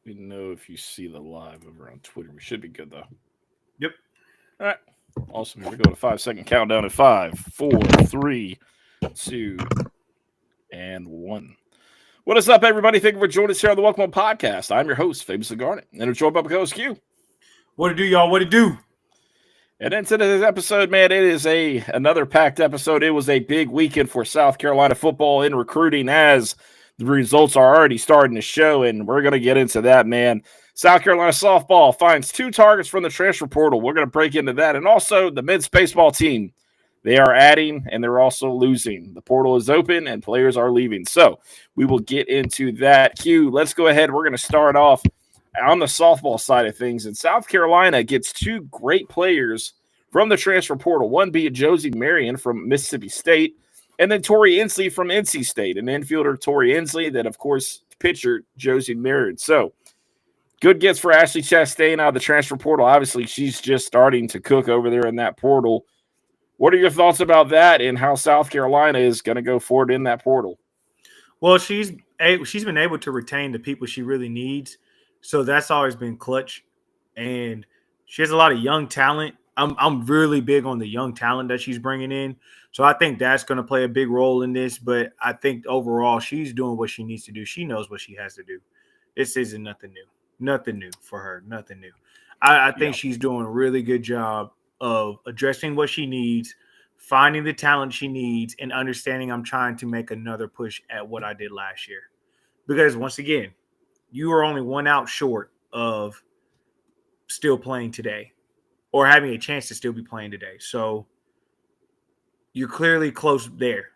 We know if you see the live over on Twitter. We should be good though. Yep. All right. Awesome. Here we go to 5 second countdown at five, four, three, two, and one. What is up, everybody? Thank you for joining us here on the Welcome On Podcast. I'm your host, Famously Garnet, and I'm joined by my co-host Q. What it do, y'all? What it do? And into today's episode, man, it is another packed episode. It was a big weekend for South Carolina football in recruiting, as the results are already starting to show, and we're going to get into that, man. South Carolina softball finds 2 targets from the transfer portal. We're going to break into that. And also the men's baseball team. They are adding and they're also losing. The portal is open and players are leaving. So we will get into that. Q, let's go ahead. We're going to start off on the softball side of things. And South Carolina gets 2 great players from the transfer portal. One being Josie Marion from Mississippi State, and then Tori Inslee from NC State, an infielder, Tori Inslee, that, of course, pitcher Josie Marion. So good gets for Ashley Chastain out of the transfer portal. Obviously, she's just starting to cook over there in that portal. What are your thoughts about that and how South Carolina is going to go forward in that portal? Well, she's been able to retain the people she really needs, so that's always been clutch. And she has a lot of young talent. I'm really big on the young talent that she's bringing in, so I think that's going to play a big role in this. But I think overall, she's doing what she needs to do. She knows what she has to do. This isn't nothing new for her, nothing new. I think she's doing a really good job of addressing what she needs, finding the talent she needs, and understanding I'm trying to make another push at what I did last year. Because once again, you are only 1 out short of still playing today or having a chance to still be playing today. So you're clearly close there.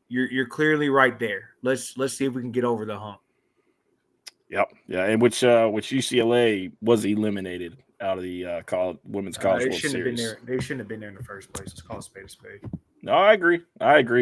You're clearly right there. Let's see if we can get over the hump. Yep. Yeah, and which UCLA was eliminated out of the women's college They World shouldn't have been Series. there. They shouldn't have been there in the first place. It's called spade a spade. No, I agree. Not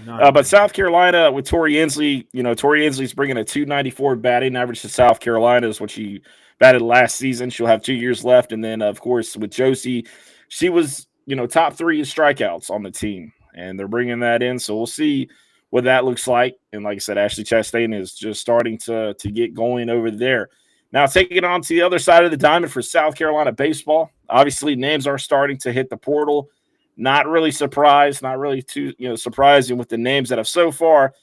But even. South Carolina with Tori Inslee, Tori Inslee's bringing a 294 batting average to South Carolina is what she batted last season. She'll have 2 years left. And then, of course, with Josie, she was, top 3 in strikeouts on the team. And they're bringing that in. So we'll see what that looks like. And like I said, Ashley Chastain is just starting to get going over there. Now, taking it on to the other side of the diamond for South Carolina baseball. Obviously, names are starting to hit the portal. Not really surprised, not really too surprising with the names that have so far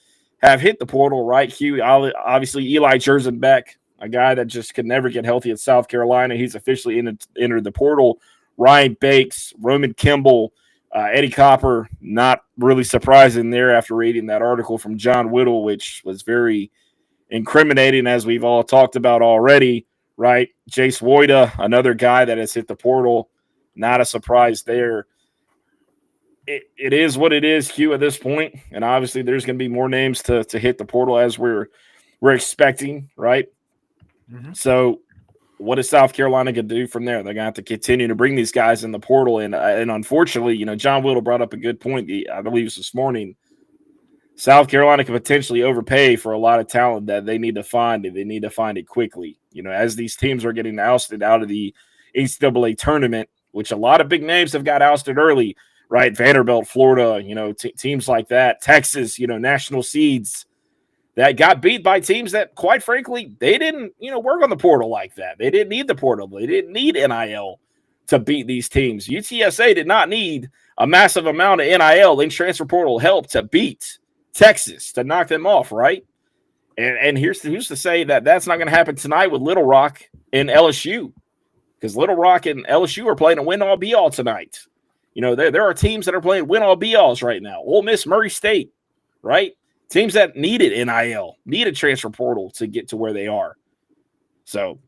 have hit the portal, right? Hugh, obviously Eli Jersenbeck, a guy that just could never get healthy at South Carolina. He's officially entered the portal. Ryan Bakes, Roman Kimball, Eddie Copper, not really surprising there after reading that article from John Whittle, which was very incriminating, as we've all talked about already, right? Jace Woida, another guy that has hit the portal, not a surprise there. It is what it is, Hugh, at this point. And obviously there's going to be more names to hit the portal as we're expecting, right? Mm-hmm. So what is South Carolina going to do from there? They're going to have to continue to bring these guys in the portal. And unfortunately, John Whittle brought up a good point, I believe it was this morning. South Carolina could potentially overpay for a lot of talent that they need to find, and they need to find it quickly. As these teams are getting ousted out of the NCAA tournament, which a lot of big names have got ousted early, right? Vanderbilt, Florida, teams like that, Texas, national seeds that got beat by teams that, quite frankly, they didn't, work on the portal like that. They didn't need the portal. They didn't need NIL to beat these teams. UTSA did not need a massive amount of NIL in transfer portal help to beat Texas, to knock them off, right? And here's to say that that's not going to happen tonight with Little Rock and LSU, because Little Rock and LSU are playing a win-all be-all tonight. There are teams that are playing win-all be-alls right now. Ole Miss, Murray State, right? Teams that needed NIL, needed transfer portal to get to where they are. So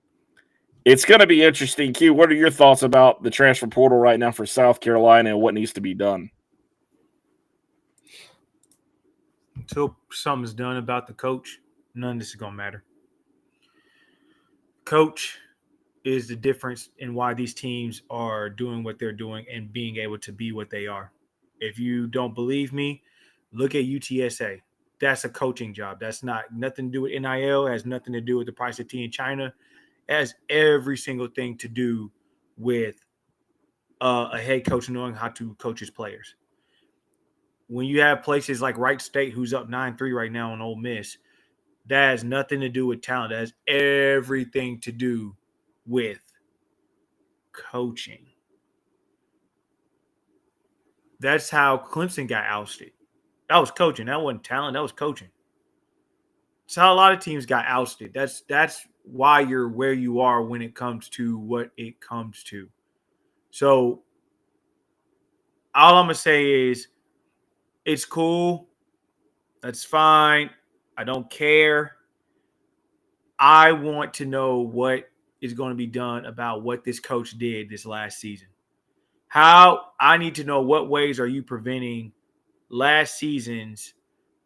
it's going to be interesting. Q, what are your thoughts about the transfer portal right now for South Carolina and what needs to be done? Until something's done about the coach, none of this is going to matter. Coach is the difference in why these teams are doing what they're doing and being able to be what they are. If you don't believe me, look at UTSA. That's a coaching job. That's nothing to do with NIL. It has nothing to do with the price of tea in China. It has every single thing to do with a head coach knowing how to coach his players. When you have places like Wright State, who's up 9-3 right now on Ole Miss, That has nothing to do with talent. That has everything to do with coaching. That's how Clemson got ousted. That was coaching. That wasn't talent. That was coaching. That's how a lot of teams got ousted. That's why you're where you are when it comes to what it comes to. So all I'm gonna say is it's cool. That's fine. I don't care. I want to know what is going to be done about what this coach did this last season. I need to know what ways are you preventing last season's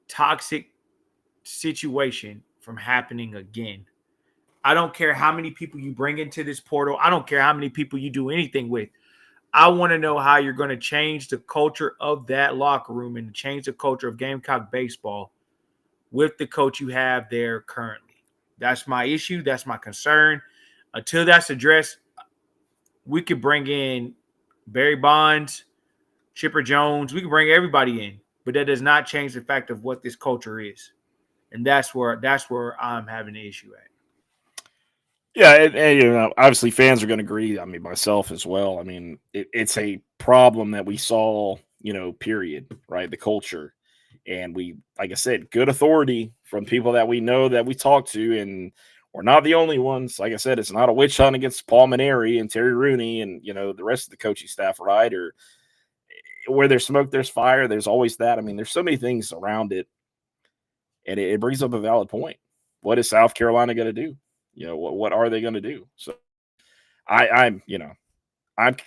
toxic situation from happening again. I don't care how many people you bring into this portal. I don't care how many people you do anything with. I want to know how you're going to change the culture of that locker room and change the culture of Gamecock baseball with the coach you have there currently. That's my issue. That's my concern. Until that's addressed, we could bring in Barry Bonds, Chipper Jones. We can bring everybody in, but that does not change the fact of what this culture is. And that's where I'm having an issue at. Yeah, and obviously fans are going to agree. I mean, myself as well. I mean, it's a problem that we saw, period, right? The culture. And we, like I said, good authority from people that we know that we talk to. And we're not the only ones. Like I said, it's not a witch hunt against Paul Maneri and Terry Rooney and, the rest of the coaching staff, right? Or where there's smoke, there's fire. There's always that. I mean, there's so many things around it. And it brings up a valid point. What is South Carolina going to do? What are they going to do? So I'm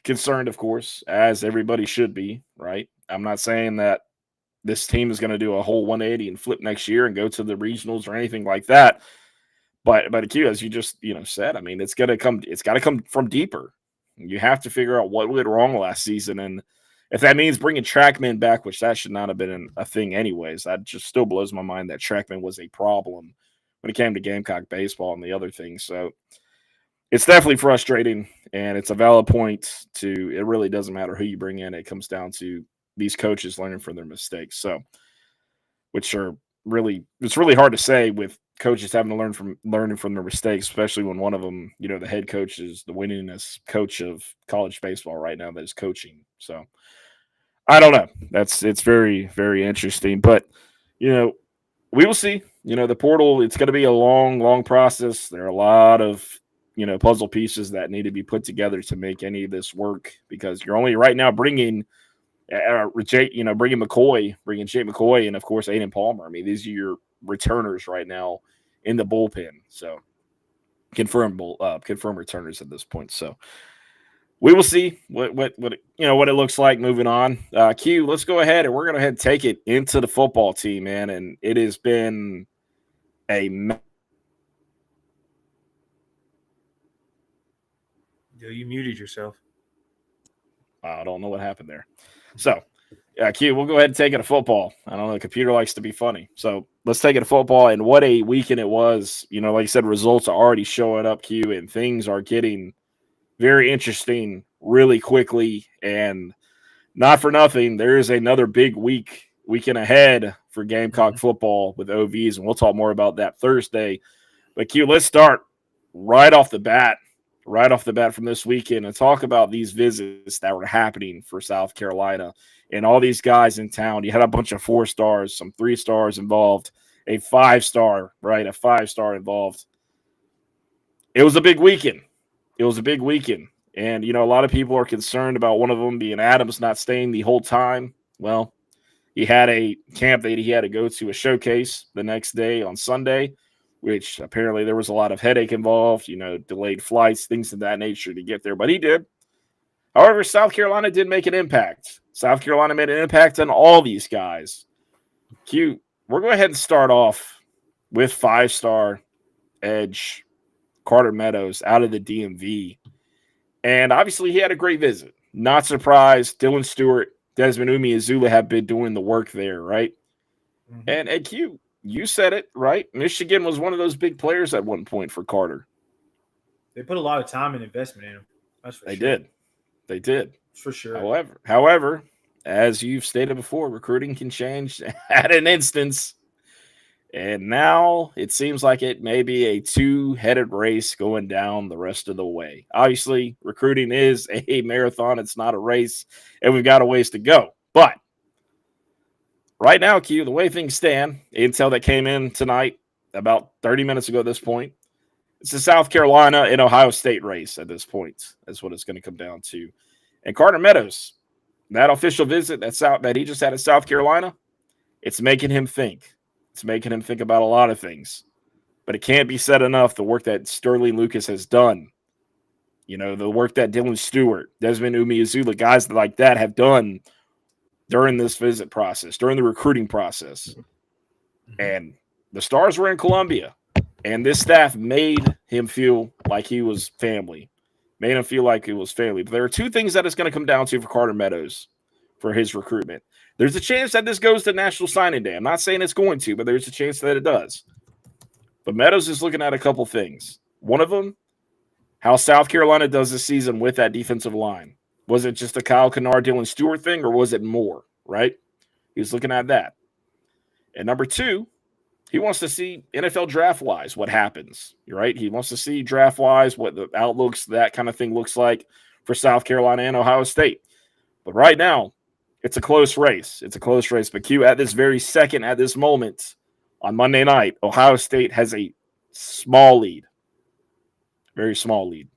concerned, of course, as everybody should be, right? I'm not saying that this team is going to do a whole 180 and flip next year and go to the regionals or anything like that. But Q, as you just said, I mean, it's got to come from deeper. You have to figure out what went wrong last season, and if that means bringing Trackman back, which that should not have been a thing anyways, that just still blows my mind that Trackman was a problem when it came to Gamecock baseball and the other things. So it's definitely frustrating, and it's a valid point to it really doesn't matter who you bring in. It comes down to these coaches learning from their mistakes. So, which are it's really hard to say with coaches having to learning from their mistakes, especially when one of them, the head coach is the winningest coach of college baseball right now that is coaching. So I don't know. It's very, very interesting. But, we will see. The portal, it's going to be a long, long process. There are a lot of, puzzle pieces that need to be put together to make any of this work because you're only right now bringing Jake McCoy, and of course Aiden Palmer. I mean, these are your returners right now in the bullpen. So confirm returners at this point. So we will see what it looks like moving on. Q, let's go ahead and we're going to head and take it into the football team, man. And it has been You muted yourself. I don't know what happened there. So, Q, we'll go ahead and take it to football. I don't know. The computer likes to be funny. So let's take it to football. And what a weekend it was. Like I said, results are already showing up, Q, and things are getting very interesting really quickly. And not for nothing, there is another big weekend ahead for Gamecock football with OVs. And we'll talk more about that Thursday. But Q, let's start right off the bat from this weekend and talk about these visits that were happening for South Carolina and all these guys in town. You had a bunch of 4 stars, some 3 stars involved, a 5-star, right? A 5-star involved. It was a big weekend. And, a lot of people are concerned about one of them being Adams not staying the whole time. Well, he had a camp that he had to go to a showcase the next day on Sunday, which apparently there was a lot of headache involved, delayed flights, things of that nature to get there. But he did. However, South Carolina did make an impact. South Carolina made an impact on all these guys. Q, we're going to go ahead and start off with 5-star edge Carter Meadows out of the DMV. And obviously he had a great visit. Not surprised. Dylan Stewart, Desmond Umeazula have been doing the work there, right? Mm-hmm. And Q, you said it, right? Michigan was one of those big players at one point for Carter. They put a lot of time and investment in him. That's for sure. They did. For sure. However, as you've stated before, recruiting can change at an instance. And now it seems like it may be a two-headed race going down the rest of the way. Obviously, recruiting is a marathon. It's not a race, and we've got a ways to go. But right now, Q, the way things stand, intel that came in tonight about 30 minutes ago at this point, it's the South Carolina and Ohio State race at this point. That's what it's going to come down to. And Carter Meadows, that official visit that he just had at South Carolina, it's making him think. It's making him think about a lot of things. But it can't be said enough, the work that Sterling Lucas has done. The work that Dylan Stewart, Desmond Umeozulu, guys like that have done during this visit process, during the recruiting process. And the Stars were in Columbia. And this staff made him feel like he was family. Made him feel like it was family. But there are two things that it's going to come down to for Carter Meadows for his recruitment. There's a chance that this goes to National Signing Day. I'm not saying it's going to, but there's a chance that it does. But Meadows is looking at a couple things. One of them, how South Carolina does this season with that defensive line. Was it just a Kyle Kennard, Dylan Stewart thing, or was it more, right? He's looking at that. And number two, he wants to see NFL draft-wise what happens, right? He wants to see draft-wise what the outlooks, that kind of thing looks like for South Carolina and Ohio State. But right now, it's a close race. It's a close race. But Q, at this very second, at this moment, on Monday night, Ohio State has a small lead. Very small lead.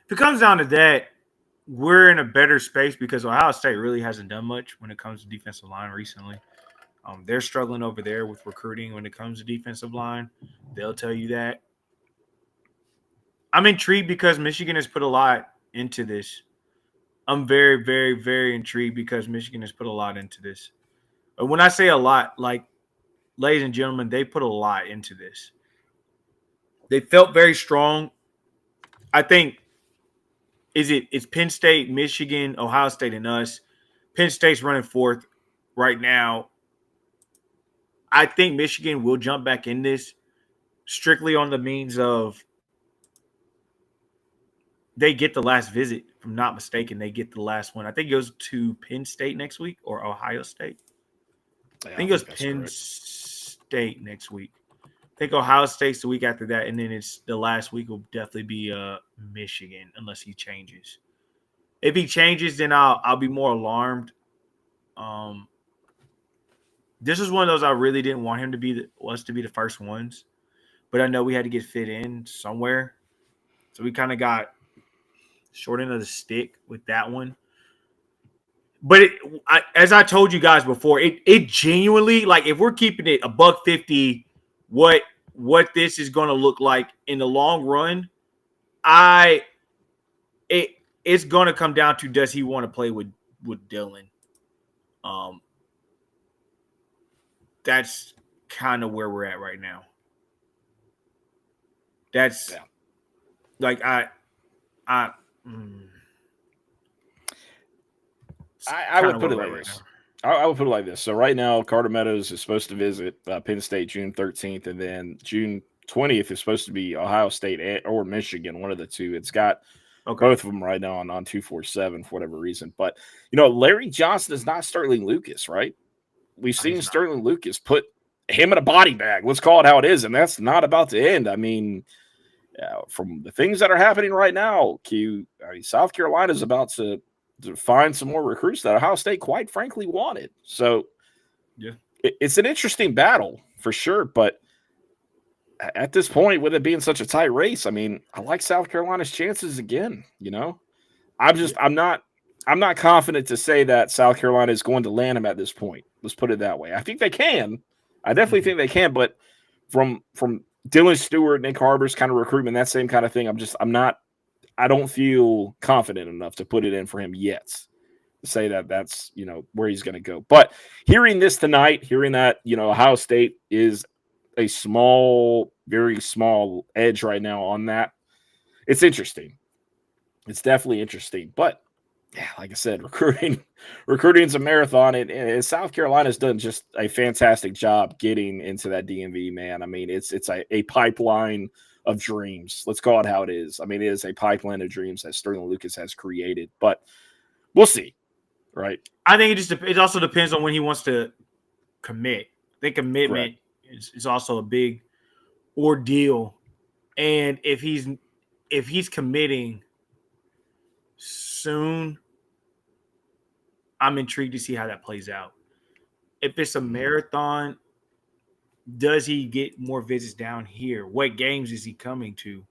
If it comes down to that, we're in a better space because Ohio State really hasn't done much when it comes to defensive line recently. They're struggling over there with recruiting when it comes to defensive line. They'll tell you that. I'm intrigued because Michigan has put a lot into this. I'm very, very, very intrigued because Michigan has put a lot into this. But when I say a lot, like, ladies and gentlemen, they put a lot into this. They felt very strong. I think it's Penn State, Michigan, Ohio State, and us. Penn State's running fourth right now. I think Michigan will jump back in this strictly on the means of they get the last visit. If I'm not mistaken, they get the last one. I think it goes to Penn State next week or Ohio State. I think it goes Penn State next week. I think Ohio State's the week after that, and then it's the last week will definitely be Michigan unless he changes. If he changes, then I'll be more alarmed. This is one of those I really didn't want him to be us to be the first ones, but I know we had to get fit in somewhere, so we kind of got short end of the stick with that one. But as I told you guys before, it genuinely, like, if we're keeping it $150, what this is going to look like in the long run, it's going to come down to, does he want to play with Dylan? That's kind of where we're at right now. That's like I would put it like this. I would put it like this. So right now, Carter Meadows is supposed to visit Penn State June 13th, and then June 20th is supposed to be Ohio State or Michigan, one of the two. It's got both of them right now on 247 for whatever reason. But, Larry Johnson is not Sterling Lucas, right? We've seen Sterling Lucas put him in a body bag. Let's call it how it is, and that's not about to end. I mean, from the things that are happening right now, South Carolina is about to find some more recruits that Ohio State, quite frankly, wanted. So, it's an interesting battle for sure. But at this point, with it being such a tight race, I mean, I like South Carolina's chances again. I'm not confident to say that South Carolina is going to land him at this point. Let's put it that way. I think they can. I definitely think they can. But from Dylan Stewart, Nick Harbor's kind of recruitment, that same kind of thing, I don't feel confident enough to put it in for him yet to say that that's, where he's going to go. But hearing this tonight, hearing that, Ohio State is a small, very small edge right now on that, it's interesting. It's definitely interesting. But yeah, like I said, recruiting is a marathon, and South Carolina's done just a fantastic job getting into that DMV, man. I mean, it's a pipeline of dreams. Let's call it how it is. I mean, it is a pipeline of dreams that Sterling Lucas has created, but we'll see, right? I think it also depends on when he wants to commit. I think commitment is also a big ordeal. And if he's committing soon, I'm intrigued to see how that plays out. If it's a marathon, does he get more visits down here? What games is he coming to?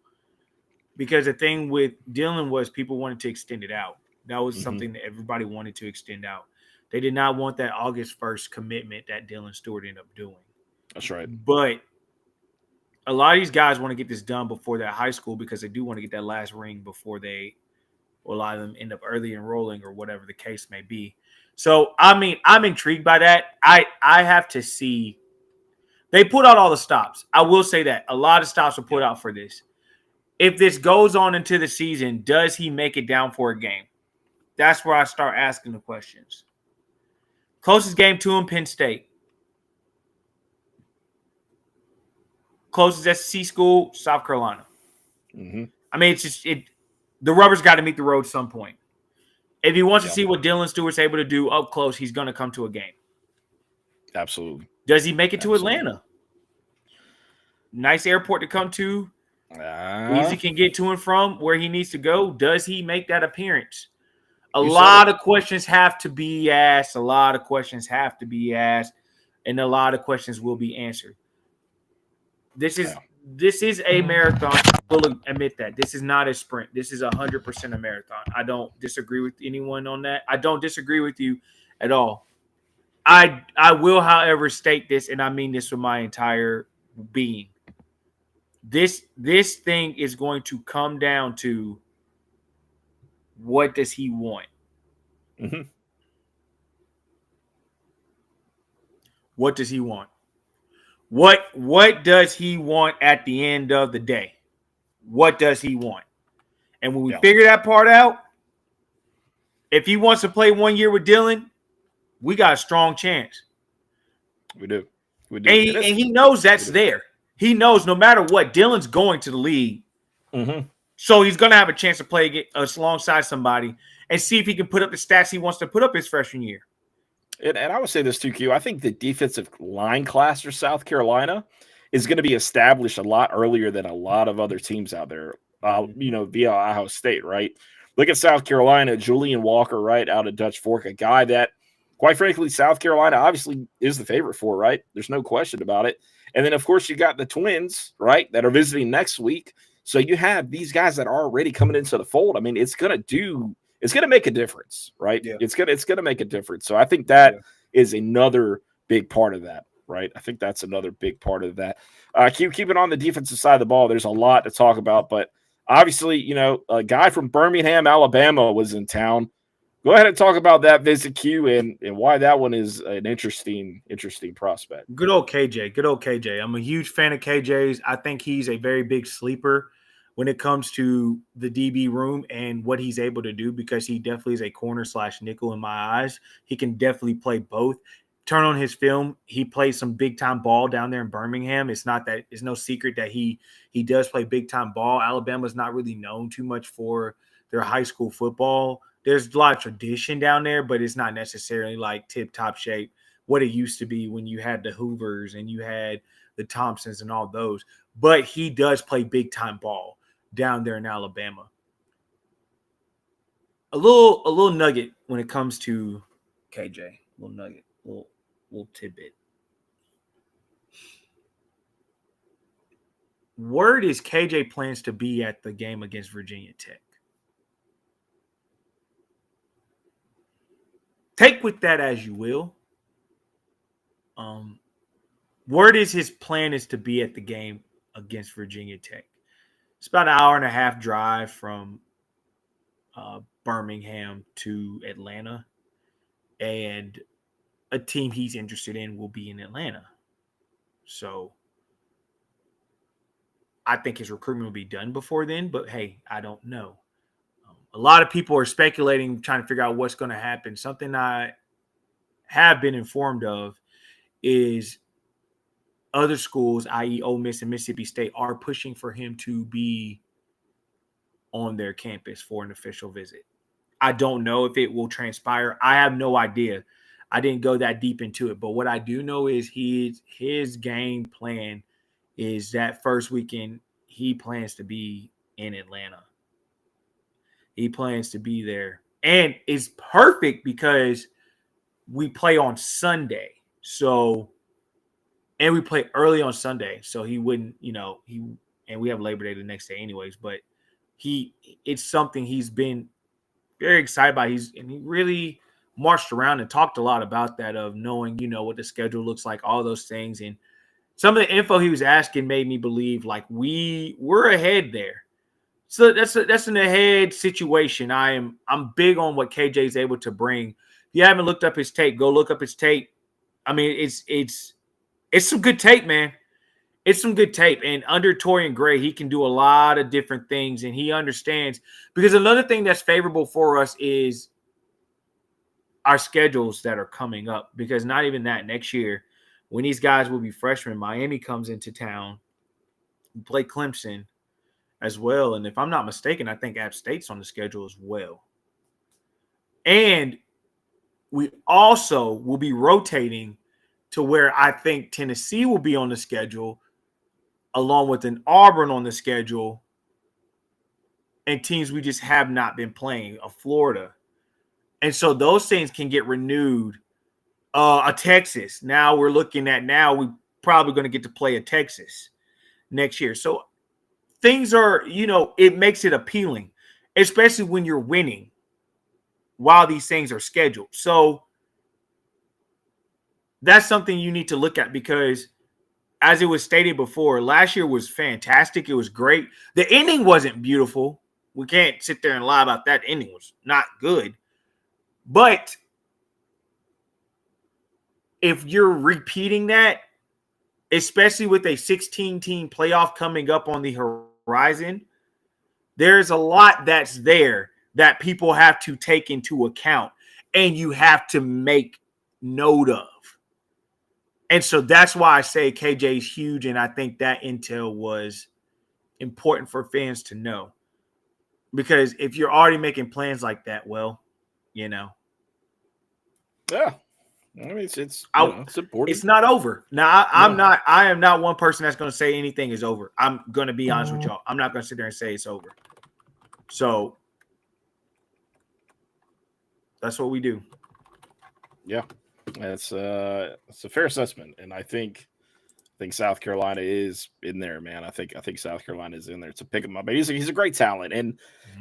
Because the thing with Dylan was people wanted to extend it out. That was something that everybody wanted to extend out. They did not want that August 1st commitment that Dylan Stewart ended up doing. That's right. But a lot of these guys want to get this done before that high school because they do want to get that last ring before a lot of them end up early enrolling or whatever the case may be. So, I mean, I'm intrigued by that. I have to see. They put out all the stops. I will say that. A lot of stops were put out for this. If this goes on into the season, does he make it down for a game? That's where I start asking the questions. Closest game to him, Penn State. Closest SEC school, South Carolina. I mean, the rubber's got to meet the road at some point. If he wants to see what Dylan Stewart's able to do up close, he's going to come to a game. Absolutely. Does he make it to Atlanta? Nice airport to come to. Easy can get to and from where he needs to go. Does he make that appearance? A lot of questions have to be asked. And a lot of questions will be answered. This is a marathon. I will admit that. This is not a sprint. This is 100% a marathon. I don't disagree with anyone on that. I don't disagree with you at all. I will, however, state this, and I mean this with my entire being. This thing is going to come down to what does he want? What does he want? What does he want at the end of the day? What does he want? And when we figure that part out, if he wants to play 1 year with Dylan, we got a strong chance. We do. And he knows that's there. He knows no matter what, Dylan's going to the league. So he's going to have a chance to play alongside somebody and see if he can put up the stats he wants to put up his freshman year. And I would say this too, Q. I think the defensive line class for South Carolina is going to be established a lot earlier than a lot of other teams out there, via Ohio State, right? Look at South Carolina, Julian Walker, right, out of Dutch Fork, a guy that, quite frankly, South Carolina obviously is the favorite for, right? There's no question about it. And then, of course, you got the Twins, right, that are visiting next week. So you have these guys that are already coming into the fold. I mean, it's going to make a difference, right? Yeah. It's going to make a difference. So I think that is another big part of that, right? I think that's another big part of that. Keep it on the defensive side of the ball. There's a lot to talk about, but obviously, a guy from Birmingham, Alabama was in town. Go ahead and talk about that visit, Q, and why that one is an interesting prospect. Good old KJ. I'm a huge fan of KJ's. I think he's a very big sleeper when it comes to the DB room and what he's able to do, because he definitely is a corner / nickel in my eyes. He can definitely play both. Turn on his film, he plays some big time ball down there in Birmingham. It's no secret that he does play big time ball. Alabama's not really known too much for their high school football. There's a lot of tradition down there, but it's not necessarily like tip top shape what it used to be when you had the Hoovers and you had the Thompsons and all those. But he does play big time ball down there in Alabama. A little nugget when it comes to KJ. A little nugget, little tidbit. Word is KJ plans to be at the game against Virginia Tech. Take with that as you will. Word is his plan is to be at the game against Virginia Tech. It's about an hour and a half drive from Birmingham to Atlanta. And a team he's interested in will be in Atlanta. So I think his recruitment will be done before then. But, hey, I don't know. A lot of people are speculating, trying to figure out what's going to happen. Something I have been informed of is other schools, i.e. Ole Miss and Mississippi State, are pushing for him to be on their campus for an official visit. I don't know if it will transpire. I have no idea. I didn't go that deep into it. But what I do know is his game plan is that first weekend he plans to be in Atlanta. He plans to be there. And it's perfect because we play on Sunday. So, and we play early on Sunday. So he wouldn't, and we have Labor Day the next day anyways, but it's something he's been very excited by. And he really marched around and talked a lot about that, of knowing, what the schedule looks like, all those things. And some of the info he was asking made me believe like we're ahead there. So that's an ahead situation. I'm big on what KJ is able to bring. If you haven't looked up his tape, go look up his tape. I mean, it's some good tape, man. It's some good tape. And under Torian Gray, he can do a lot of different things, and he understands. Because another thing that's favorable for us is our schedules that are coming up. Because not even that, next year, when these guys will be freshmen, Miami comes into town, play Clemson as well. And if I'm not mistaken, I think App State's on the schedule as well. And we also will be rotating to where I think Tennessee will be on the schedule, along with an Auburn on the schedule, and teams we just have not been playing, a Florida. And so those things can get renewed. A Texas. Now we're looking at we're probably going to get to play a Texas next year. So things are, it makes it appealing, especially when you're winning while these things are scheduled. So that's something you need to look at, because as it was stated before, last year was fantastic. It was great. The ending wasn't beautiful. We can't sit there and lie about that. The ending was not good. But if you're repeating that, especially with a 16-team playoff coming up on the horizon, there's a lot that's there that people have to take into account and you have to make note of. And so that's why I say KJ is huge, and I think that intel was important for fans to know. Because if you're already making plans like that, well, Yeah. I mean, it's important. It's not over. Now, I am not one person that's going to say anything is over. I'm going to be honest with y'all. I'm not going to sit there and say it's over. So that's what we do. Yeah. It's a fair assessment. And I think South Carolina is in there, man. I think South Carolina is in there to pick him up. But he's a great talent. And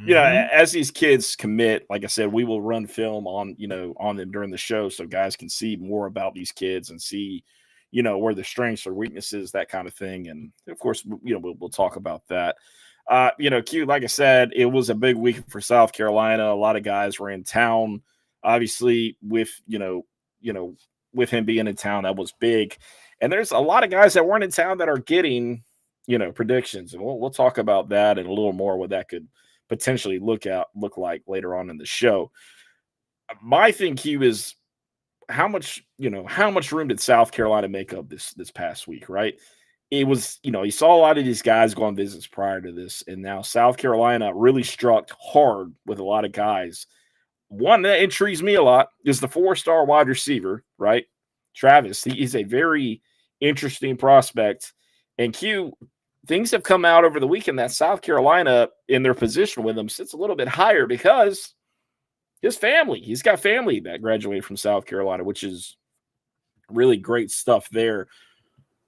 as these kids commit, like I said, we will run film on them during the show so guys can see more about these kids and see, where their strengths or weaknesses, that kind of thing. And of course, we'll talk about that. Q, like I said, it was a big week for South Carolina. A lot of guys were in town. Obviously, with with him being in town, that was big. And there's a lot of guys that weren't in town that are getting, predictions. And we'll talk about that and a little more what that could potentially look like later on in the show. My thing, Q, is how much room did South Carolina make up this past week, right? It was, you saw a lot of these guys go on visits prior to this, and now South Carolina really struck hard with a lot of guys. One that intrigues me a lot is the 4-star wide receiver, right? Travis. He's a very interesting prospect. And Q, things have come out over the weekend that South Carolina, in their position with him, sits a little bit higher because he's got family that graduated from South Carolina, which is really great stuff there.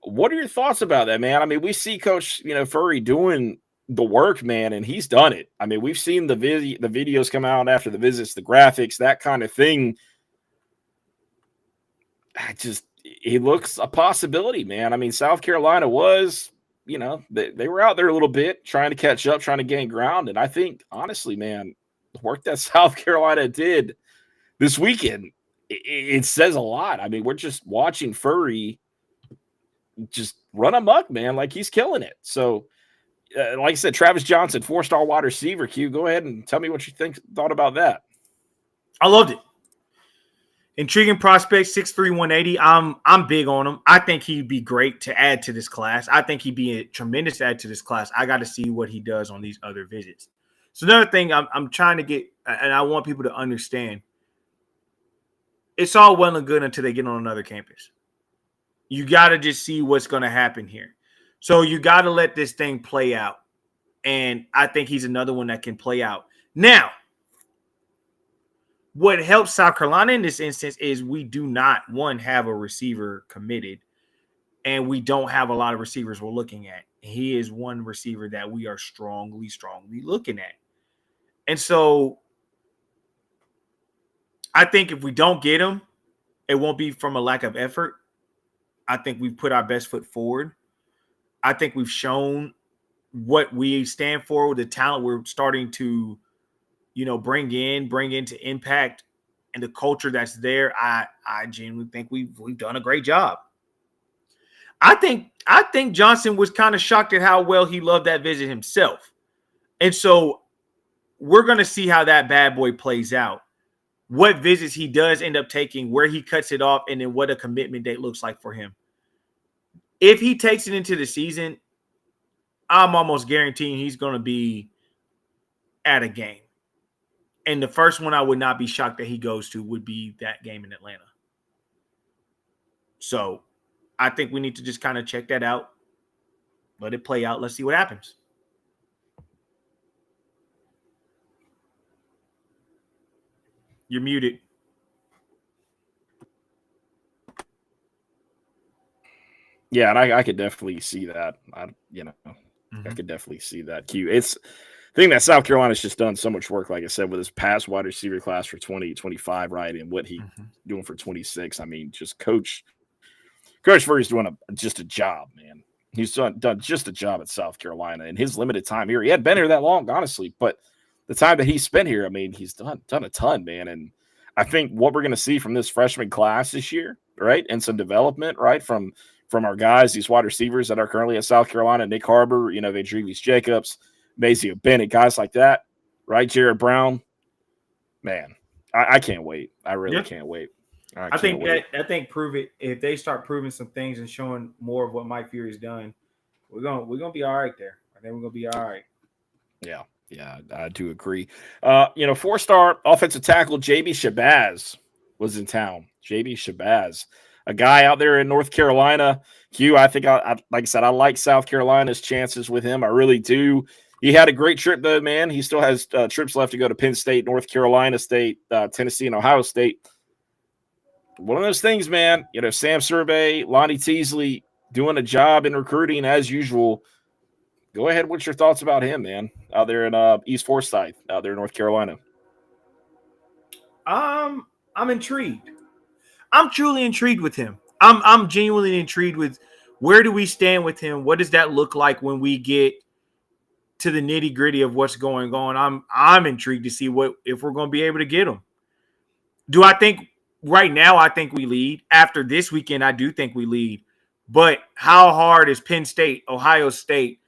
What are your thoughts about that, man? I mean, we see Coach, Furry doing the work, man, and he's done it. I mean, we've seen the videos come out after the visits, the graphics, that kind of thing. He looks a possibility, man. I mean, South Carolina was, they were out there a little bit trying to catch up, trying to gain ground. And I think, honestly, man, the work that South Carolina did this weekend, it says a lot. I mean, we're just watching Furry just run amok, man, like he's killing it. So, like I said, Travis Johnson, 4-star wide receiver. Q, go ahead and tell me what you thought about that. I loved it. Intriguing prospect, 6'3", 180. I'm big on him. I think he'd be great to add to this class. I think he'd be a tremendous add to this class. I got to see what he does on these other visits. So another thing I'm trying to get, and I want people to understand, it's all well and good until they get on another campus. You got to just see what's going to happen here. So you got to let this thing play out. And I think he's another one that can play out. Now, what helps South Carolina in this instance is we do not, one, have a receiver committed, and we don't have a lot of receivers we're looking at. He is one receiver that we are strongly looking at. And so I think if we don't get him, it won't be from a lack of effort. I think we've put our best foot forward. I think we've shown what we stand for with the talent we're starting to, bring into impact and the culture that's there. I genuinely think we've done a great job. I think Johnson was kind of shocked at how well he loved that visit himself. And so we're going to see how that bad boy plays out. What visits he does end up taking, where he cuts it off, and then what a commitment date looks like for him. If he takes it into the season, I'm almost guaranteeing he's going to be at a game. And the first one I would not be shocked that he goes to would be that game in Atlanta. So I think we need to just kind of check that out. Let it play out. Let's see what happens. You're muted. Yeah, and I could definitely see that. I could definitely see that. It's the thing that South Carolina's just done so much work, like I said, with his past wide receiver class for 2025, right, and what he's doing for 26. I mean, just Coach Murray's doing just a job, man. He's done just a job at South Carolina in his limited time here. He hadn't been here that long, honestly, but the time that he spent here, I mean, he's done a ton, man. And I think what we're going to see from this freshman class this year, right, and some development, right, from our guys, these wide receivers that are currently at South Carolina, Nick Harbor, Vandrevius Jacobs, Mazio Bennett, guys like that, right, Jared Brown, man, I can't wait. I really can't wait. I think prove it. If they start proving some things and showing more of what Mike Fury's done, we're gonna be all right there. I think we're gonna be all right. Yeah, I do agree. 4-star offensive tackle JB Shabazz was in town. JB Shabazz, a guy out there in North Carolina. I think like I said, I like South Carolina's chances with him. I really do. He had a great trip, though, man. He still has trips left to go to Penn State, North Carolina State, Tennessee, and Ohio State. One of those things, man, Sam Survey, Lonnie Teasley doing a job in recruiting as usual. Go ahead. What's your thoughts about him, man, out there in East Forsyth, out there in North Carolina? I'm intrigued. I'm truly intrigued with him. I'm genuinely intrigued with where do we stand with him? What does that look like when we get to the nitty-gritty of what's going on? I'm intrigued to see if we're going to be able to get him. Do I think right now, I think we lead. After this weekend, I do think we lead. But how hard is Penn State, Ohio State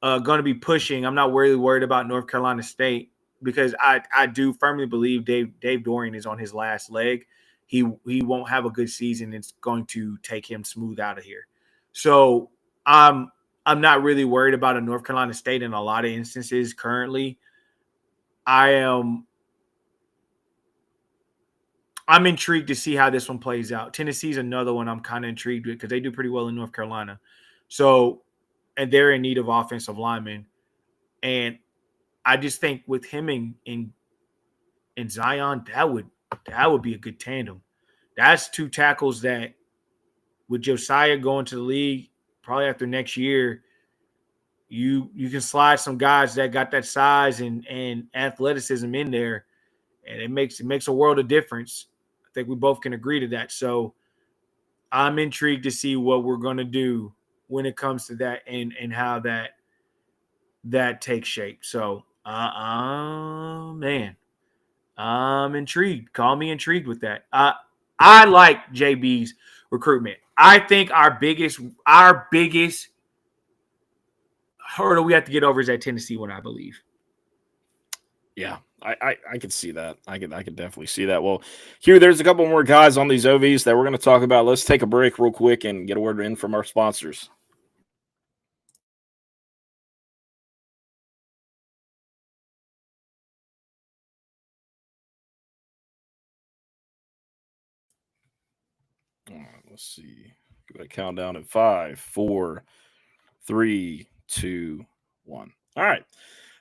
going to be pushing? I'm not really worried about North Carolina State because I do firmly believe Dave Dorian is on his last leg. He won't have a good season. It's going to take him smooth out of here. So I'm not really worried about a North Carolina State in a lot of instances currently. I'm intrigued to see how this one plays out. Tennessee's another one I'm kind of intrigued with because they do pretty well in North Carolina. So, and they're in need of offensive linemen. And I just think with him in Zion, that would be a good tandem. That's two tackles that with Josiah going to the league probably after next year, you can slide some guys that got that size and athleticism in there, and it makes a world of difference. I think we both can agree to that. So I'm intrigued to see what we're going to do when it comes to that and how that takes shape. So, man, I'm intrigued. Call me intrigued with that. I like JB's recruitment. I think our biggest hurdle we have to get over is at Tennessee one, I believe. Yeah, I can see that. I can definitely see that. Well, Hugh, there's a couple more guys on these OVs that we're going to talk about. Let's take a break real quick and get a word in from our sponsors. All right, let's see. Give it a countdown at 5, 4, 3, 2, 1. All right.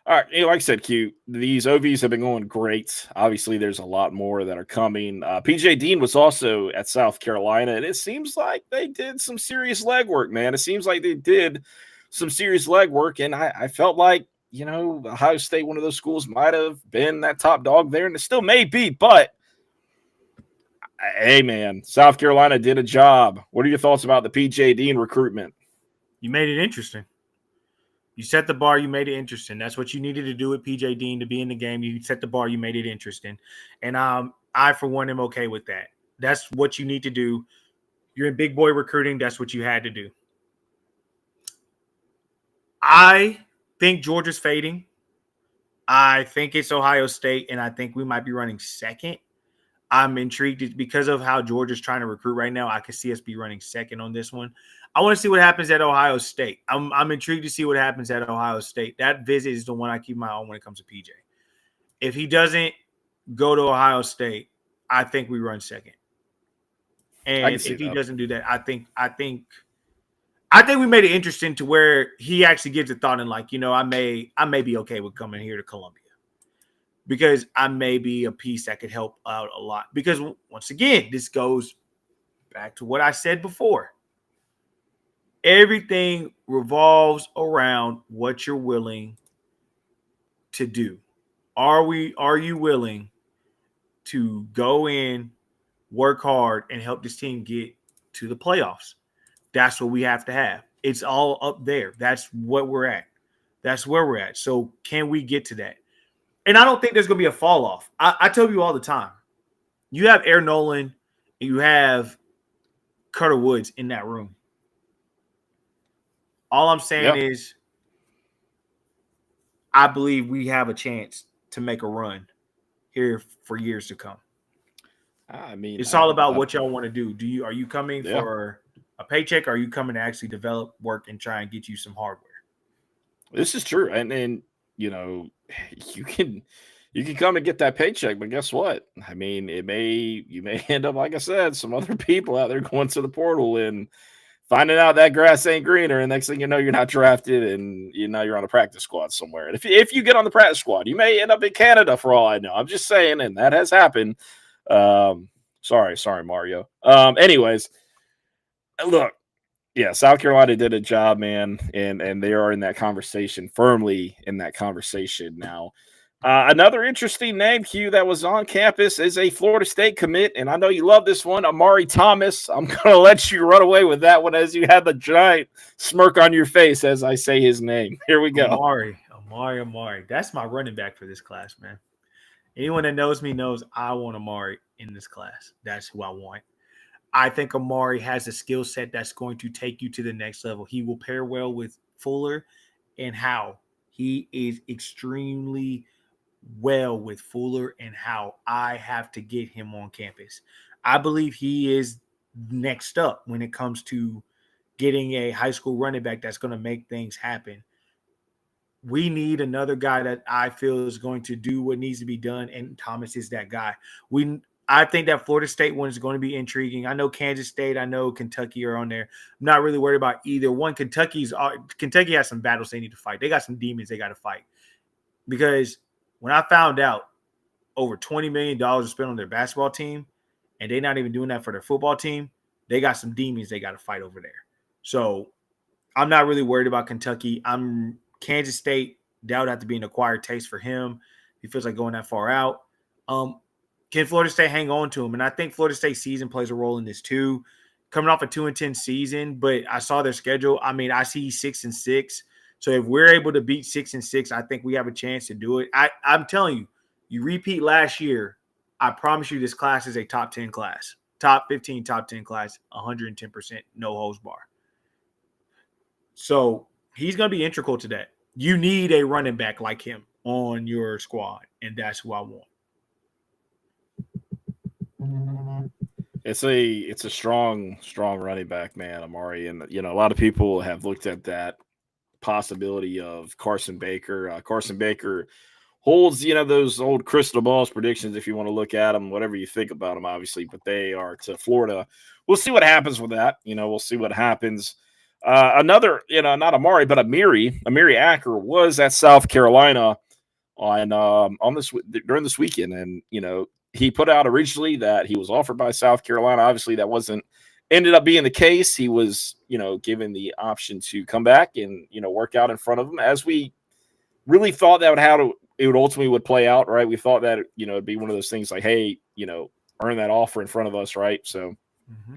All right. Like I said, Q, these OVs have been going great. Obviously, there's a lot more that are coming. PJ Dean was also at South Carolina, and it seems like they did some serious legwork, man. It seems like they did some serious legwork, and I felt like, Ohio State, one of those schools, might have been that top dog there, and it still may be, but hey, man, South Carolina did a job. What are your thoughts about the PJ Dean recruitment? You made it interesting. You set the bar, you made it interesting. That's what you needed to do with PJ Dean to be in the game. You set the bar, you made it interesting. And I, for one, am okay with that. That's what you need to do. You're in big boy recruiting. That's what you had to do. I think Georgia's fading. I think it's Ohio State, and I think we might be running second. I'm intrigued because of how Georgia's trying to recruit right now. I could see us be running second on this one. I want to see what happens at Ohio State. I'm intrigued to see what happens at Ohio State. That visit is the one I keep my eye on when it comes to PJ. If he doesn't go to Ohio State, I think we run second. And if he doesn't do that, I think we made it interesting to where he actually gives a thought and like, I may be okay with coming here to Columbia. Because I may be a piece that could help out a lot. Because once again, this goes back to what I said before. Everything revolves around what you're willing to do. Are you willing to go in, work hard, and help this team get to the playoffs? That's what we have to have. It's all up there. That's what we're at. That's where we're at. So can we get to that? And I don't think there's going to be a fall off. I tell you all the time. You have Air Nolan and you have Carter Woods in that room. All I'm saying is I believe we have a chance to make a run here for years to come. I mean, it's all about what y'all want to do. Are you coming for a paycheck, or are you coming to actually develop, work, and try and get you some hardware? This is true. And you can come and get that paycheck, but guess what? I mean, you may end up, like I said, some other people out there going to the portal and finding out that grass ain't greener, and next thing you know, you're not drafted, and you're on a practice squad somewhere. And if you get on the practice squad, you may end up in Canada for all I know. I'm just saying, and that has happened. Sorry, Mario. Anyways, look, yeah, South Carolina did a job, man, and they are in that conversation, firmly in that conversation now. Another interesting name, Q, that was on campus is a Florida State commit, and I know you love this one, Amari Thomas. I'm going to let you run away with that one as you have a giant smirk on your face as I say his name. Here we go. Amari. That's my running back for this class, man. Anyone that knows me knows I want Amari in this class. That's who I want. I think Amari has a skill set that's going to take you to the next level. He will pair well with Fuller and Howe. He is extremely well with Fuller and Howe. I have to get him on campus. I believe he is next up when it comes to getting a high school running back that's going to make things happen. We need another guy that I feel is going to do what needs to be done, and Thomas is that guy. I think that Florida State one is going to be intriguing. I know Kansas State, I know Kentucky are on there. I'm not really worried about either one. Kentucky has some battles they need to fight. They got some demons they got to fight. Because when I found out over $20 million to spend on their basketball team, and they're not even doing that for their football team, they got some demons they got to fight over there. So I'm not really worried about Kentucky. Kansas State, that would have to be an acquired taste for him. He feels like going that far out. Can Florida State hang on to him? And I think Florida State season plays a role in this too. Coming off a 2-10 season, but I saw their schedule. I mean, I see 6-6. So if we're able to beat 6-6, I think we have a chance to do it. I'm telling you, you repeat last year, I promise you this class is a top 10 class. Top 15, top 10 class, 110%, no holds bar. So he's going to be integral to that. You need a running back like him on your squad, and that's who I want. It's a strong running back, man, Amari. And, a lot of people have looked at that possibility of Carson Baker. Carson Baker holds, those old crystal balls predictions if you want to look at them, whatever you think about them, obviously, but they are to Florida. We'll see what happens with that. We'll see what happens. Another, not Amari, but Amiri Acker was at South Carolina on this during this weekend, and he put out originally that he was offered by South Carolina. Obviously, that wasn't ended up being the case. He was, given the option to come back and work out in front of them, as we really thought that it would ultimately would play out, right? We thought that it'd be one of those things like, hey, earn that offer in front of us, right? So. Mm-hmm.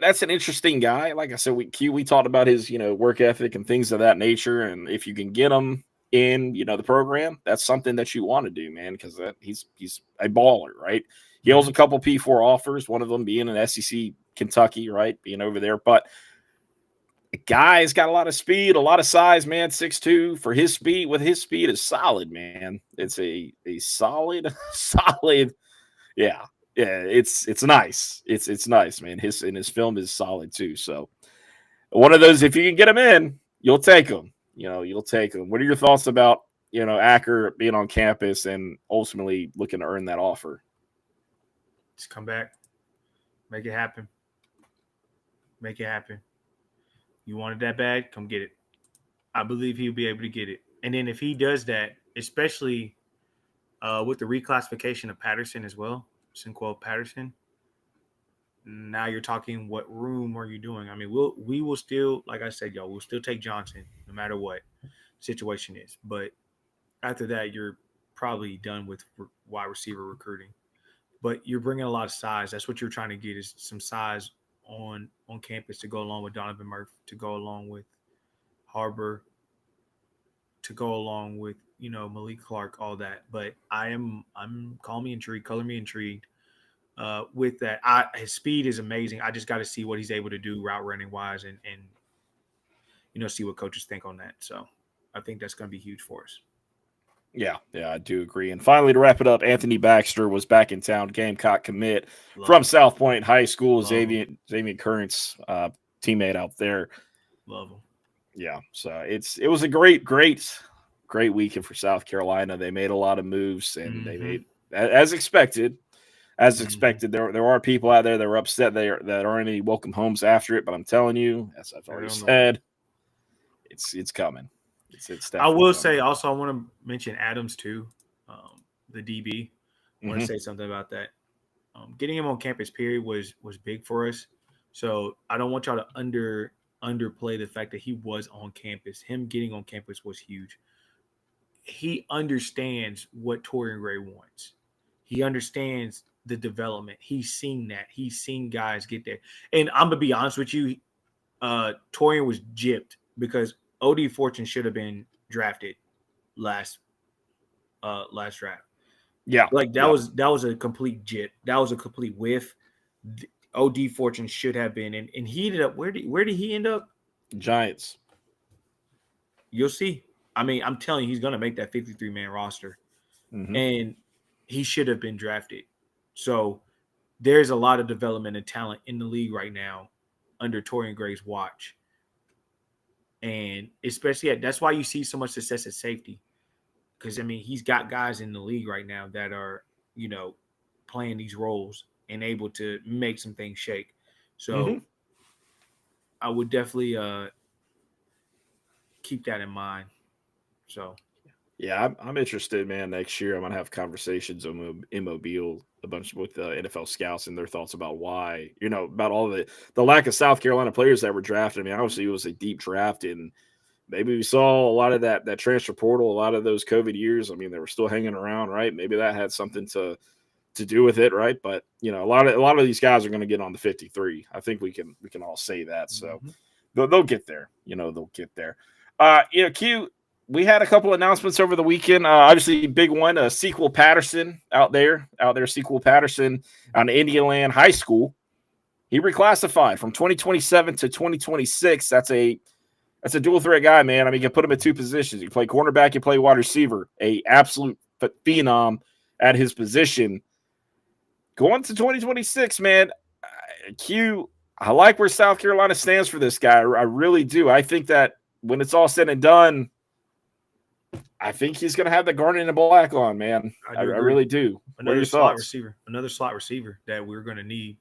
That's an interesting guy. Like I said, we talked about his work ethic and things of that nature, and if you can get him in the program, that's something that you want to do, man, because he's a baller, right? He holds a couple P4 offers, one of them being an SEC Kentucky, right, being over there, but the guy's got a lot of speed, a lot of size, man. 6'2" for his speed. With his speed is solid, man. It's a solid, yeah. Yeah, it's nice. It's nice, man. His film is solid too. So one of those, if you can get him in, you'll take him. You'll take him. What are your thoughts about Acker being on campus and ultimately looking to earn that offer? Just come back, make it happen. Make it happen. You want it that bad? Come get it. I believe he'll be able to get it. And then if he does that, especially with the reclassification of Patterson as well. Cinquel Patterson. Now you're talking, what room are you doing? I mean, we will still, like I said, y'all, we'll still take Johnson no matter what situation is. But after that, you're probably done with wide receiver recruiting. But you're bringing a lot of size. That's what you're trying to get, is some size on campus to go along with Donovan Murphy, to go along with Harbor, to go along with Malik Clark, all that. But I'm color me intrigued with that. His speed is amazing. I just got to see what he's able to do route running wise, and see what coaches think on that. So I think that's going to be huge for us. Yeah, I do agree. And finally, to wrap it up, Anthony Baxter was back in town, Gamecock commit from South Point High School. Xavier Current's teammate out there. Love him. Yeah, so it was a great weekend for South Carolina. They made a lot of moves, and they made, as expected. There are people out there that were upset that aren't any welcome homes after it, but I'm telling you, as I've already said, it's coming. It's I will say also, I want to mention Adams too, the DB. I want to say something about that. Getting him on campus, period, was big for us. So I don't want y'all to underplay the fact that he was on campus. Him getting on campus was huge. He understands what Torian Gray wants. He understands the development. He's seen that. He's seen guys get there. And I'm going to be honest with you, Torian was gypped because O.D. Fortune should have been drafted last draft. Yeah. Like that was a complete gyp. That was a complete whiff. O.D. Fortune should have been. And he ended up, where did he end up? Giants. You'll see. I mean, I'm telling you, he's going to make that 53-man roster. And he should have been drafted. So there's a lot of development and talent in the league right now under Torian Gray's watch. And especially that's why you see so much success at safety. Because, I mean, he's got guys in the league right now that are, playing these roles and able to make some things shake. So I would definitely keep that in mind. So. Yeah, I'm interested, man. Next year, I'm going to have conversations in Mobile a bunch with NFL scouts and their thoughts about why, about all the lack of South Carolina players that were drafted. I mean, obviously, it was a deep draft, and maybe we saw a lot of that transfer portal, a lot of those COVID years. I mean, they were still hanging around, right? Maybe that had something to do with it, right? But, a lot of these guys are going to get on the 53. I think we can all say that. So they'll get there. They'll get there. Q, we had a couple announcements over the weekend. Obviously, big one, Sequel Patterson out there. Sequel Patterson on Indian High School. He reclassified from 2027 to 2026. That's a dual threat guy, man. I mean, you can put him in two positions. You play cornerback, you play wide receiver. A absolute phenom at his position. Going to 2026, man. Q, I like where South Carolina stands for this guy. I really do. I think that when it's all said and done, I think he's going to have the garnet and black on, man. I agree. really do. What are Another your slot thoughts? receiver. Another slot receiver that we're going to need.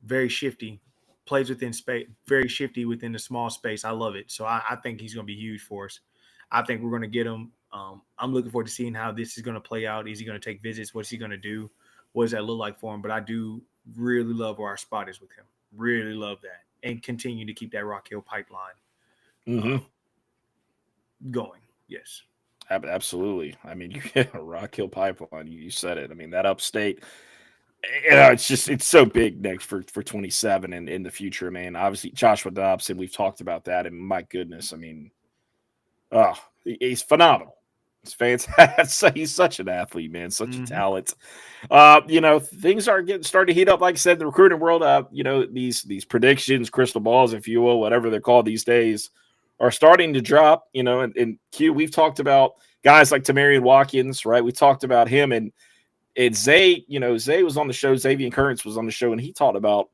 Very shifty. Plays within space. Very shifty within the small space. I love it. So I think he's going to be huge for us. I think we're going to get him. I'm looking forward to seeing how this is going to play out. Is he going to take visits? What's he going to do? What does that look like for him? But I do really love where our spot is with him. Really love that. And continue to keep that Rock Hill pipeline going. Yes. Absolutely. I mean, you get a Rock Hill pipeline. You said it. I mean, that upstate, it's so big next for 27 and in the future, man. Obviously, Joshua Dobson, we've talked about that. And my goodness, I mean, he's phenomenal. It's fantastic. He's such an athlete, man. Such a talent. Things are starting to heat up. Like I said, the recruiting world. These predictions, crystal balls, if you will, whatever they're called these days, are starting to drop. And Q, we've talked about guys like Tamarian Watkins, right? We talked about him and Zay. Zay was on the show. Xavier Currents was on the show, and he talked about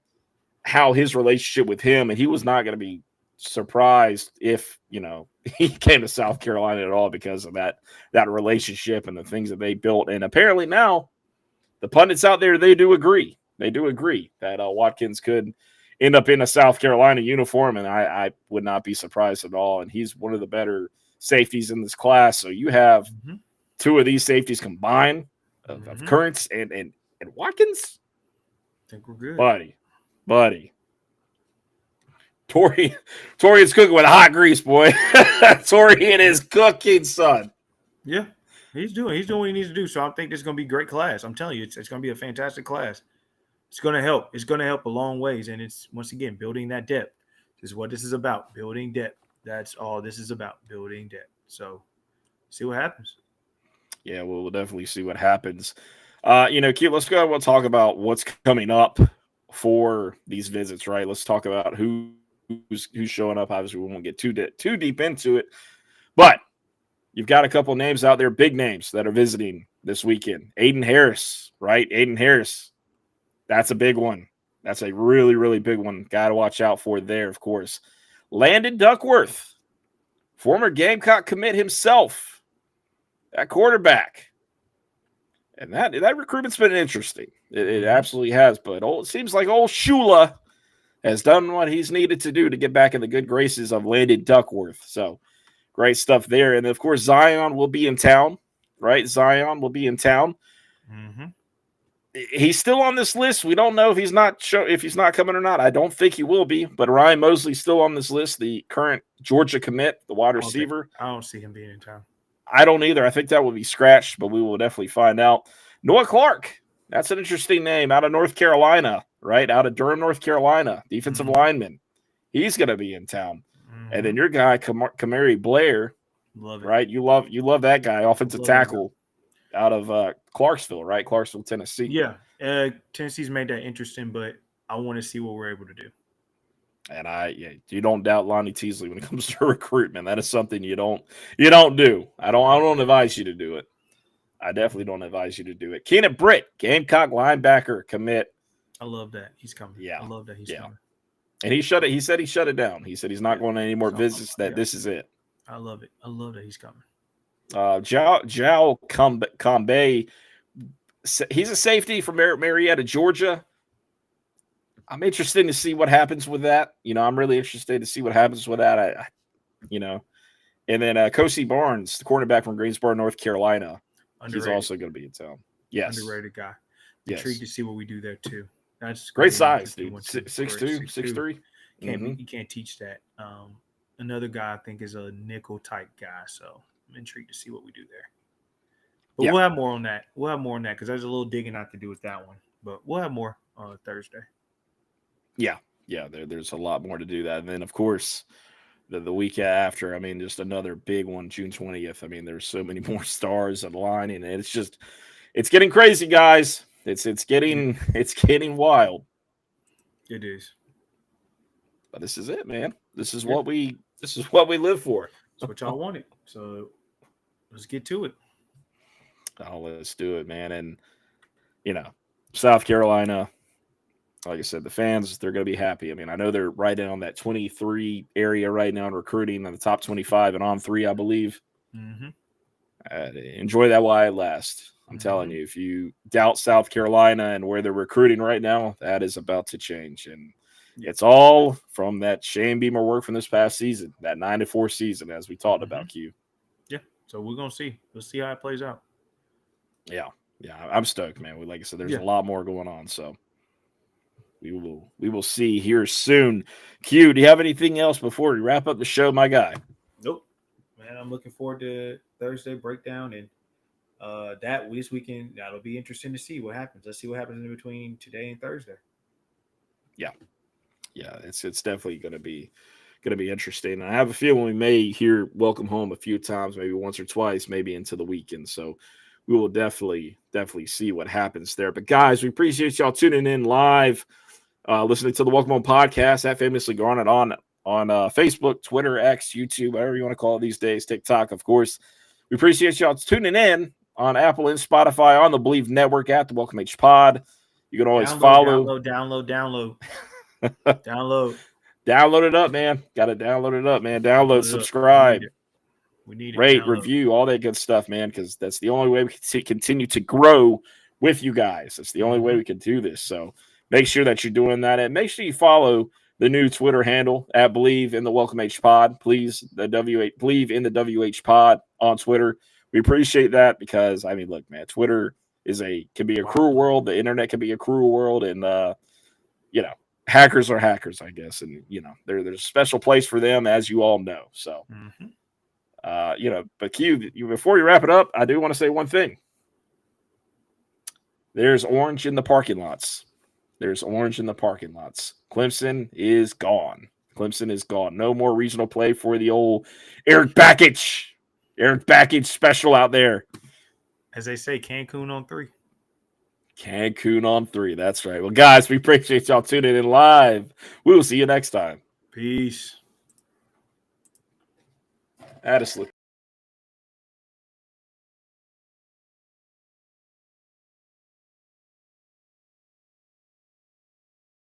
how his relationship with him, and he was not going to be surprised if he came to South Carolina at all because of that relationship and the things that they built. And apparently now the pundits out there, they do agree that Watkins could end up in a South Carolina uniform, and I would not be surprised at all. And he's one of the better safeties in this class. So you have two of these safeties combined of Currents and Watkins. I think we're good, buddy. Torian is cooking with hot grease, boy. Torian is cooking, son. Yeah, he's doing what he needs to do. So I think this is going to be a great class. I'm telling you, it's going to be a fantastic class. It's going to help. It's going to help a long ways. And it's, once again, building that depth. This is what this is about, building depth. That's all this is about, building depth. So see what happens. Yeah, we'll definitely see what happens. Q, let's go. We'll talk about what's coming up for these visits, right? Let's talk about who's showing up. Obviously, we won't get too deep into it, but you've got a couple names out there, big names that are visiting this weekend. Aiden Harris, right? Aiden Harris, that's a big one. That's a really, really big one. Got to watch out for there, of course. Landon Duckworth, former Gamecock commit himself, that quarterback. And that recruitment's been interesting. It absolutely has. But it seems like old Shula has done what he's needed to do to get back in the good graces of Landon Duckworth. So great stuff there. And, of course, Zion will be in town, right? Zion will be in town. He's still on this list. We don't know if he's not coming or not. I don't think he will be. But Ryan Mosley's still on this list, the current Georgia commit, the wide receiver. I don't see him being in town. I don't either. I think that will be scratched, but we will definitely find out. Noah Clark, that's an interesting name, out of North Carolina, right? Out of Durham, North Carolina, defensive lineman. He's going to be in town. And then your guy, Kamari Blair, love it. Right? You love that guy, offensive tackle out of Clarksville, right? Clarksville, Tennessee. Yeah. Tennessee's made that interesting, but I want to see what we're able to do. And you don't doubt Lonnie Teasley when it comes to recruitment. That is something you don't do. I don't advise you to do it. I definitely don't advise you to do it. Keenan Britt, Gamecock linebacker commit. I love that he's coming. Yeah, I love that he's coming. And he said he shut it down. He said he's not going to any more visits. This is it. I love it. I love that he's coming. Jao Combe, he's a safety from Marietta, Georgia. I'm interested to see what happens with that. I'm really interested to see what happens with that. And then Kosi Barnes, the cornerback from Greensboro, North Carolina. Underrated. He's also going to be in town. Yes. Underrated guy. Yes. Intrigued to see what we do there too. That's great size, dude. 6'2", 6'3". You can't teach that. Another guy I think is a nickel type guy. So I'm intrigued to see what we do there. But we'll have more on that. Because there's a little digging I have to do with that one. But we'll have more on Thursday. Yeah. There's a lot more to do that. And then, of course, the week after, just another big one, June 20th. There's so many more stars on the line, and it's getting crazy, guys. It's getting wild. It is. But this is it, man. This is what we live for. That's what y'all wanted. So let's get to it. Oh, let's do it, man. And South Carolina, like I said, the fans, they're going to be happy. I know they're right in on that 23 area right now in recruiting, in the top 25 and on 3, I believe. Enjoy that while it lasts. I'm telling you, if you doubt South Carolina and where they're recruiting right now, that is about to change. And it's all from that Shane Beamer work from this past season, that 9-4 season, as we talked about, Q. Yeah. So we're going to see. We'll see how it plays out. Yeah. I'm stoked, man. Like I said, there's a lot more going on. So we will see here soon. Q, do you have anything else before we wrap up the show, my guy? Nope. Man, I'm looking forward to Thursday breakdown and that this weekend. That'll be interesting to see what happens. Let's see what happens in between today and Thursday. Yeah, it's definitely going to be interesting. I have a feeling we may hear "Welcome Home" a few times, maybe once or twice, maybe into the weekend. So we will definitely see what happens there. But guys, we appreciate y'all tuning in live, listening to the Welcome Home podcast at Famously Garnet on Facebook, Twitter, X, YouTube, whatever you want to call it these days, TikTok, of course. We appreciate y'all tuning in on Apple and Spotify, on the Believe Network at the Welcome H Pod. You can always follow. Download. Download it up, man. Got to download it up, man. Download, subscribe. We need it. Rate, review, all that good stuff, man, because that's the only way we can continue to grow with you guys. That's the only way we can do this. So make sure that you're doing that. And make sure you follow the new Twitter handle at Believe in the Welcome H Pod. Please, Believe in the WH Pod on Twitter. We appreciate that because, I mean, look, man, Twitter can be a cruel world. The internet can be a cruel world. And, hackers are hackers, I guess. And, there's a special place for them, as you all know. So, but Q, before you wrap it up, I do want to say one thing. There's orange in the parking lots. Clemson is gone. No more regional play for the old Eric Bakich special out there. As they say, Cancun on 3. That's right. Well, guys, we appreciate y'all tuning in live. We will see you next time. Peace. Addison.